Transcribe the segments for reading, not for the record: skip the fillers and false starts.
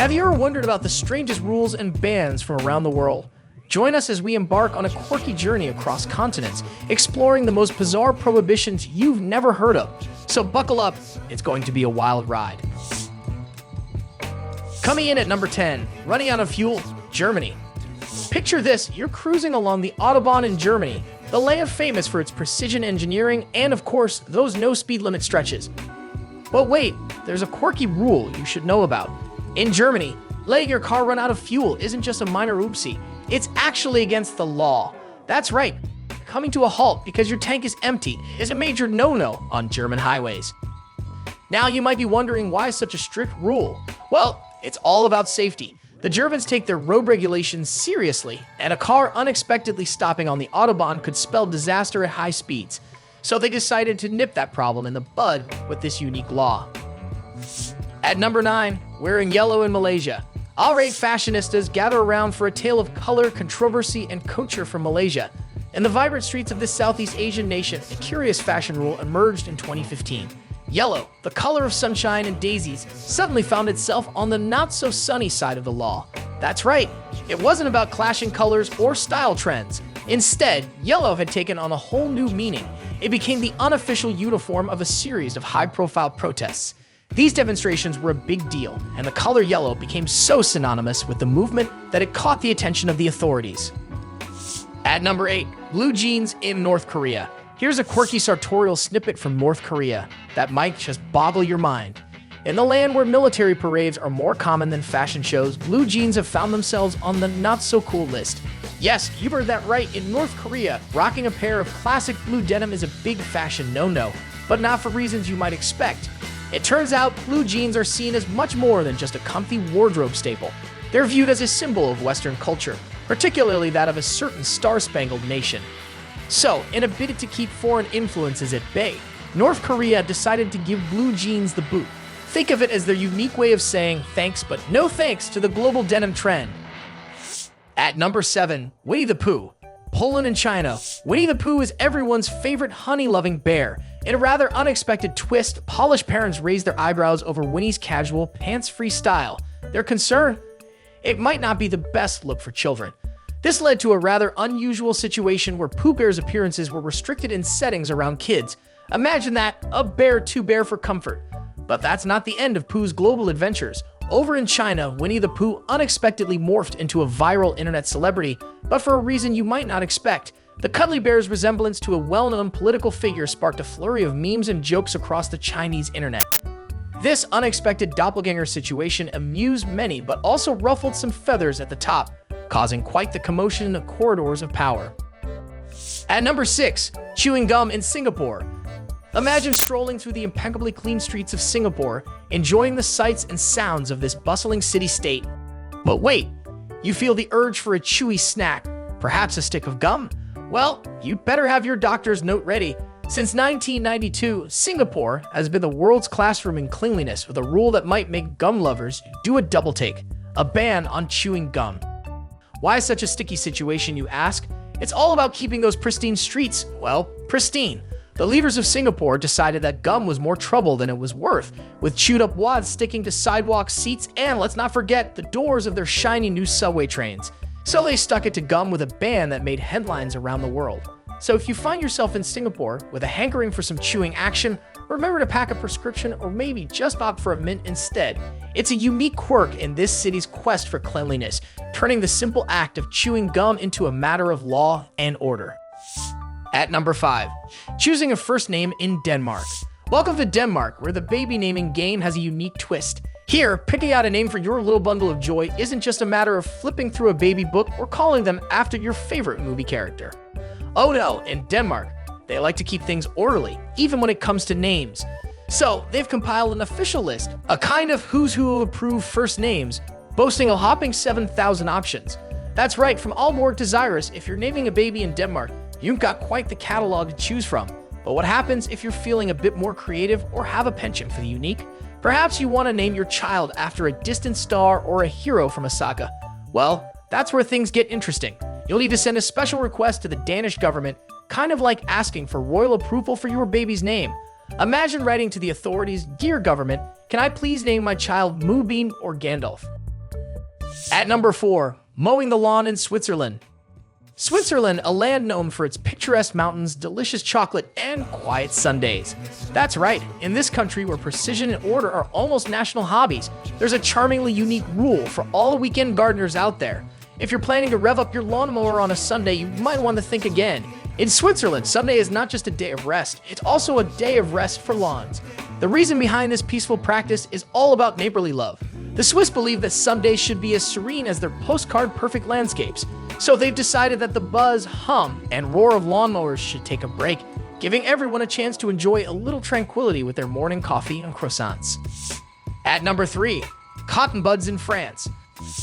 Have you ever wondered about the strangest rules and bans from around the world? Join us as we embark on a quirky journey across continents, exploring the most bizarre prohibitions you've never heard of. So buckle up, it's going to be a wild ride. Coming in at number 10, running out of fuel, Germany. Picture this, you're cruising along the Autobahn in Germany, the land famous for its precision engineering and, of course, those no speed limit stretches. But wait, there's a quirky rule you should know about. In Germany, letting your car run out of fuel isn't just a minor oopsie, it's actually against the law. That's right, coming to a halt because your tank is empty is a major no-no on German highways. Now you might be wondering why such a strict rule. Well, it's all about safety. The Germans take their road regulations seriously, and a car unexpectedly stopping on the Autobahn could spell disaster at high speeds. So they decided to nip that problem in the bud with this unique law. At number 9, wearing yellow in Malaysia. All-right fashionistas gather around for a tale of color, controversy, and culture from Malaysia. In the vibrant streets of this Southeast Asian nation, a curious fashion rule emerged in 2015. Yellow, the color of sunshine and daisies, suddenly found itself on the not-so-sunny side of the law. That's right, it wasn't about clashing colors or style trends. Instead, yellow had taken on a whole new meaning. It became the unofficial uniform of a series of high-profile protests. These demonstrations were a big deal, and the color yellow became so synonymous with the movement that it caught the attention of the authorities. At number 8, blue jeans in North Korea. Here's a quirky sartorial snippet from North Korea that might just boggle your mind. In the land where military parades are more common than fashion shows, blue jeans have found themselves on the not-so-cool list. Yes, you heard that right, in North Korea, rocking a pair of classic blue denim is a big fashion no-no, but not for reasons you might expect. It turns out blue jeans are seen as much more than just a comfy wardrobe staple. They're viewed as a symbol of Western culture, particularly that of a certain star-spangled nation. So, in a bid to keep foreign influences at bay, North Korea decided to give blue jeans the boot. Think of it as their unique way of saying thanks but no thanks to the global denim trend. At number 7, Winnie the Pooh. Poland and China. Winnie the Pooh is everyone's favorite honey-loving bear. In a rather unexpected twist, Polish parents raised their eyebrows over Winnie's casual, pants-free style. Their concern? It might not be the best look for children. This led to a rather unusual situation where Pooh Bear's appearances were restricted in settings around kids. Imagine that, a bear too bare for comfort. But that's not the end of Pooh's global adventures. Over in China, Winnie the Pooh unexpectedly morphed into a viral internet celebrity, but for a reason you might not expect. The cuddly bear's resemblance to a well-known political figure sparked a flurry of memes and jokes across the Chinese internet. This unexpected doppelganger situation amused many, but also ruffled some feathers at the top, causing quite the commotion in the corridors of power. At number 6, chewing gum in Singapore. Imagine strolling through the impeccably clean streets of Singapore, enjoying the sights and sounds of this bustling city-state. But wait, you feel the urge for a chewy snack, perhaps a stick of gum? Well, you'd better have your doctor's note ready. Since 1992, Singapore has been the world's classroom in cleanliness with a rule that might make gum lovers do a double take, a ban on chewing gum. Why such a sticky situation, you ask? It's all about keeping those pristine streets, well, pristine. The leaders of Singapore decided that gum was more trouble than it was worth, with chewed up wads sticking to sidewalks, seats, and let's not forget, the doors of their shiny new subway trains. So they stuck it to gum with a ban that made headlines around the world. So if you find yourself in Singapore with a hankering for some chewing action, remember to pack a prescription or maybe just opt for a mint instead. It's a unique quirk in this city's quest for cleanliness, turning the simple act of chewing gum into a matter of law and order. At number 5, choosing a first name in Denmark. Welcome to Denmark, where the baby naming game has a unique twist. Here, picking out a name for your little bundle of joy isn't just a matter of flipping through a baby book or calling them after your favorite movie character. Oh no, in Denmark, they like to keep things orderly, even when it comes to names. So, they've compiled an official list, a kind of who's who of approved first names, boasting a hopping 7,000 options. That's right, from all more desirous, if you're naming a baby in Denmark, you've got quite the catalog to choose from. But what happens if you're feeling a bit more creative or have a penchant for the unique? Perhaps you want to name your child after a distant star or a hero from a saga. Well, that's where things get interesting. You'll need to send a special request to the Danish government, kind of like asking for royal approval for your baby's name. Imagine writing to the authorities, "Dear government, can I please name my child Moonbeam or Gandalf?" At number 4, mowing the lawn in Switzerland. Switzerland, a land known for its picturesque mountains, delicious chocolate, and quiet Sundays. That's right, in this country where precision and order are almost national hobbies, there's a charmingly unique rule for all weekend gardeners out there. If you're planning to rev up your lawnmower on a Sunday, you might want to think again. In Switzerland, Sunday is not just a day of rest, it's also a day of rest for lawns. The reason behind this peaceful practice is all about neighborly love. The Swiss believe that Sundays should be as serene as their postcard-perfect landscapes, so they've decided that the buzz, hum, and roar of lawnmowers should take a break, giving everyone a chance to enjoy a little tranquility with their morning coffee and croissants. At number 3, cotton buds in France.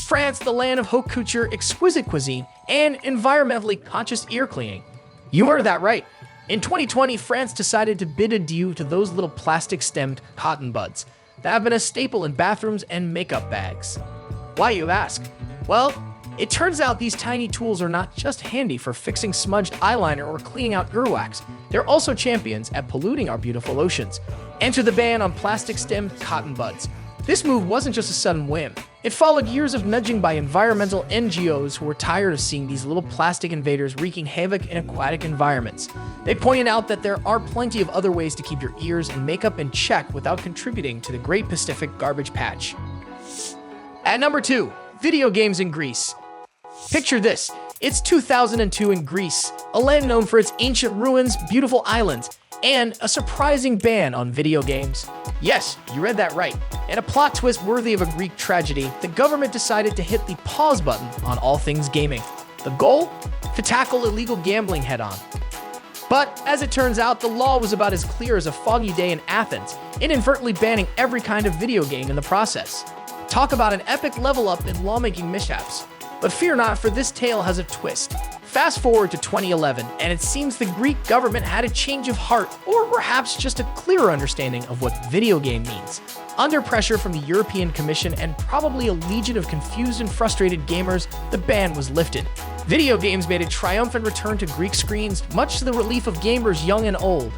France, the land of haute couture, exquisite cuisine, and environmentally conscious ear cleaning. You heard that right. In 2020, France decided to bid adieu to those little plastic-stemmed cotton buds that have been a staple in bathrooms and makeup bags. Why, you ask? Well, it turns out these tiny tools are not just handy for fixing smudged eyeliner or cleaning out earwax, they're also champions at polluting our beautiful oceans. Enter the ban on plastic-stemmed cotton buds. This move wasn't just a sudden whim. It followed years of nudging by environmental NGOs who were tired of seeing these little plastic invaders wreaking havoc in aquatic environments. They pointed out that there are plenty of other ways to keep your ears and makeup in check without contributing to the Great Pacific Garbage Patch. At number 2, video games in Greece. Picture this, it's 2002 in Greece, a land known for its ancient ruins, beautiful islands, and a surprising ban on video games. Yes, you read that right. In a plot twist worthy of a Greek tragedy, the government decided to hit the pause button on all things gaming. The goal? To tackle illegal gambling head-on. But, as it turns out, the law was about as clear as a foggy day in Athens, inadvertently banning every kind of video game in the process. Talk about an epic level up in lawmaking mishaps. But fear not, for this tale has a twist. Fast forward to 2011, and it seems the Greek government had a change of heart, or perhaps just a clearer understanding of what video game means. Under pressure from the European Commission and probably a legion of confused and frustrated gamers, the ban was lifted. Video games made a triumphant return to Greek screens, much to the relief of gamers young and old.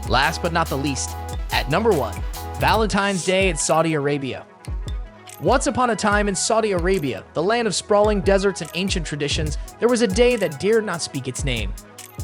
Last but not the least, at number 1, Valentine's Day in Saudi Arabia. Once upon a time in Saudi Arabia, the land of sprawling deserts and ancient traditions, there was a day that dared not speak its name.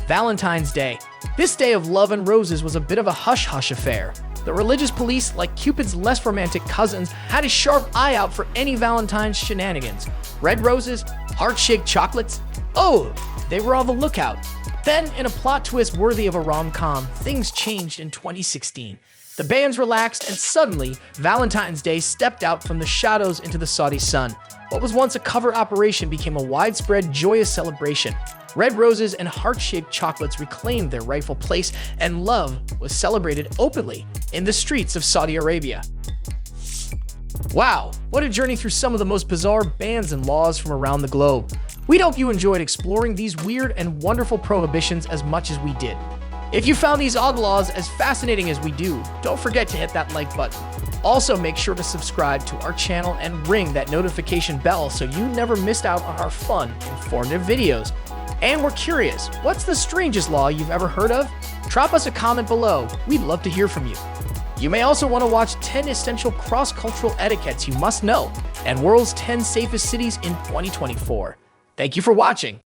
Valentine's Day. This day of love and roses was a bit of a hush-hush affair. The religious police, like Cupid's less romantic cousins, had a sharp eye out for any Valentine's shenanigans. Red roses, heart-shaped chocolates. Oh, they were on the lookout. Then, in a plot twist worthy of a rom-com, things changed in 2016. The bans relaxed, and suddenly, Valentine's Day stepped out from the shadows into the Saudi sun. What was once a covert operation became a widespread, joyous celebration. Red roses and heart-shaped chocolates reclaimed their rightful place, and love was celebrated openly in the streets of Saudi Arabia. Wow, what a journey through some of the most bizarre bans and laws from around the globe. We hope you enjoyed exploring these weird and wonderful prohibitions as much as we did. If you found these odd laws as fascinating as we do, don't forget to hit that like button. Also, make sure to subscribe to our channel and ring that notification bell so you never missed out on our fun, informative videos. And we're curious, what's the strangest law you've ever heard of? Drop us a comment below, we'd love to hear from you. You may also want to watch 10 essential cross-cultural etiquettes you must know, and world's 10 safest cities in 2024. Thank you for watching.